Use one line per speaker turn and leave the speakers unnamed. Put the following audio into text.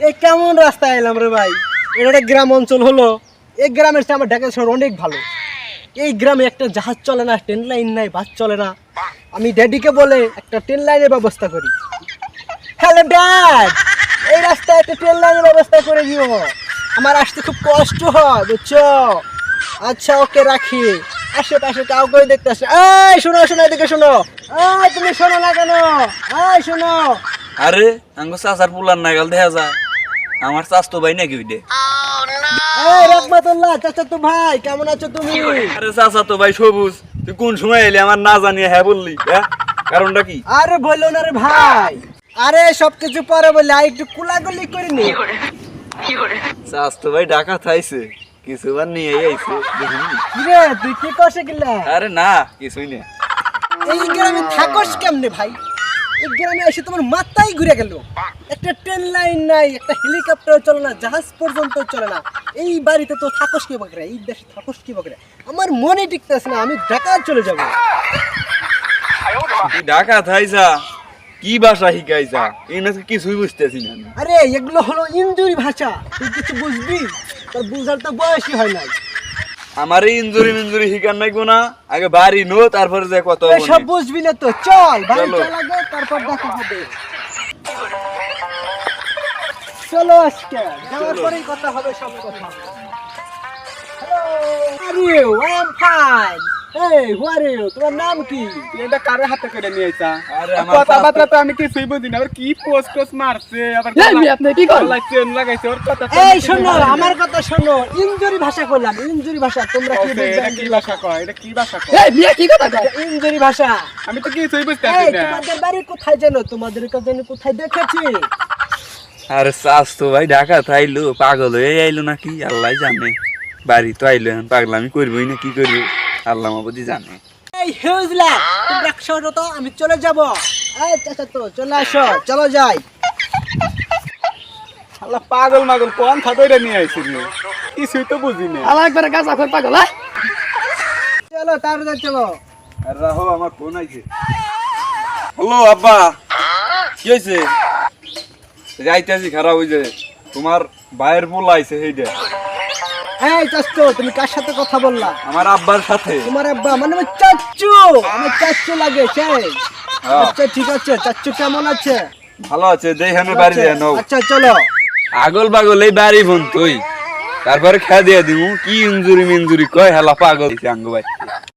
এই কেমন রাস্তায় এলাম রে ভাই? এটা একটা গ্রাম অঞ্চল হলো। এই গ্রামের চেয়ে আমার ঢাকা শহর অনেক ভালো। এই গ্রামে একটা জাহাজ চলে না, ট্রেন লাইন নাই, বাস চলে না। আমি ড্যাডিকে বলে একটা ট্রেন লাইনের ব্যবস্থা করি। হ্যালো ড্যাড, এই রাস্তায় একটা ট্রেন লাইনের ব্যবস্থা করে দিও। আমার আসতে খুব কষ্ট হয়, বুঝছো? আচ্ছা ওকে, রাখি। আশেপাশে কাউকে দেখতে আসে। এই শোনো শোনো, এদিকে শোনো। এই তুমি শোনো না কেন? এই শোনো।
আরে আঙ্গ চাচার পুলার নাগাল দেখা যায়। আমার চাচতো ভাই নাকি ওইটা?
এই রহমাতুল্লাহ, চাচাতো ভাই, কেমন আছো তুমি?
আরে চাচাতো ভাই সবুজ, তুই কোন সময় এলি আমার না জানিয়ে হ্যাঁ বললি? হ্যাঁ, কারণটা কি?
আরে বললো না রে ভাই। আরে সবকিছু পরে বলে একটু কুলাগুলি করে নি।
চাচতো ভাই ঢাকা থাইছে, কিছুবার নিয়ে আইছে।
কিরে তুই কি করছে গেলা?
আরে না, কিছুই না।
এই গ্রামে থাকস কেমনে ভাই? এই গ্রামে এসে তোমার মাথায় ঘুরে গেল। একটা ট্রেন লাইন নাই, একটা হেলিকপ্টার চলে না, জাহাজ পর্যন্ত চলে না। এই বাড়িতে তো থাকস কি বকরে? এই দেশে থাকস কি বকরে? আমার মনে টিকতেছে না, আমি ঢাকা চলে যাব।
তুই ঢাকা থাইছা, কি ভাষা শিখাইছা? এই না কিছুই বুঝতেছি না।
আরে এগুলো হলো ইনজুরি ভাষা, তুই কিছু বুঝবি? তোর বুঝার তো বয়সই হয় নাই।
আমার ইঞ্জুরি শিকার নাই কোনা, আগে বাড়ি নো তারপরে যে কত
সব বুঝবি না তো, চল বাড়ি
চলো।
চল আগে, তারপর দেখা হবে। চলো আজকে যাওয়ার পরেই কথা হবে, সব কথা। Hello, how are you? I am fine. Hey, who are you? তোমার নাম কি?
এটা কারে হাতে করে নিয়ে আইছা?
আরে আমার
কথাবার্তা তো আমি কিছুই বুঝি না। আবার কি পোস্ট মারছে, আবার
আপনি কি করেন?
চেন লাগাইছে, ওর কথা তো
এই
আমি
শোনো,
কিছুই বুঝি না।
আমার কথা শোনো। ইনজুরি ভাষা করলাম, ইনজুরি ভাষা। তোমরা কি
ওকে,
বুঝবে?
এটা কি ভাষা কয়? এটা কি ভাষা কয়?
কি কথা কয়? ইনজুরি ভাষা।
আমি তো কিছুই
এই
বুঝতেছি না।
তোমাদের বাড়ি কোথায় জানো? তোমাদের কাছে কোথায় দেখেছি?
আরে চাচতো ভাই ঢাকা থাইলো, পাগল হয়ে আইলো নাকি আল্লাহ জানে। বাড়ি তো আইলো, এখন পাগলামি করবোই না কি করবো আল্লাহ মাবুদি জানে।
এই হিউজলা, তুমি একশো তো আমি চলে যাব। এই চাচা তো চলে আসো, চলো যাই।
আল্লাহ পাগল মাগল কোন খাতে নিয়ে আইছিস রে? কিছুই তো বুঝি না।
চলো তাড়াতাড়ি চলো।
আর রাহো, আমার ফোন আইছে। হ্যালো আব্বা, কি হয়েছে? যাইতেছি খারাপ হয়েছে, তোমার ভাইয়ের পোলা আইছে সেইটা।
এই চাচু, তুমি কার সাথে কথা বললা?
আমার আব্বার সাথে।
তোমার আব্বা মানে আমার চাচু? আমার চাচু লাগে সেই?
হ্যাঁ।
আচ্ছা ঠিক আছে, চাচু কেমন আছে?
ভালো আছে, দেখানে বাড়ি দেয় নাও।
আচ্ছা চলো।
আগল পাগল এই বাড়ি বোন তুই, তারপরে খেয়া দিয়ে দিব। কি ইঞ্জুরি মিঞ্জুরি কয়, হেলা পাগল আঙ্গ ভাই।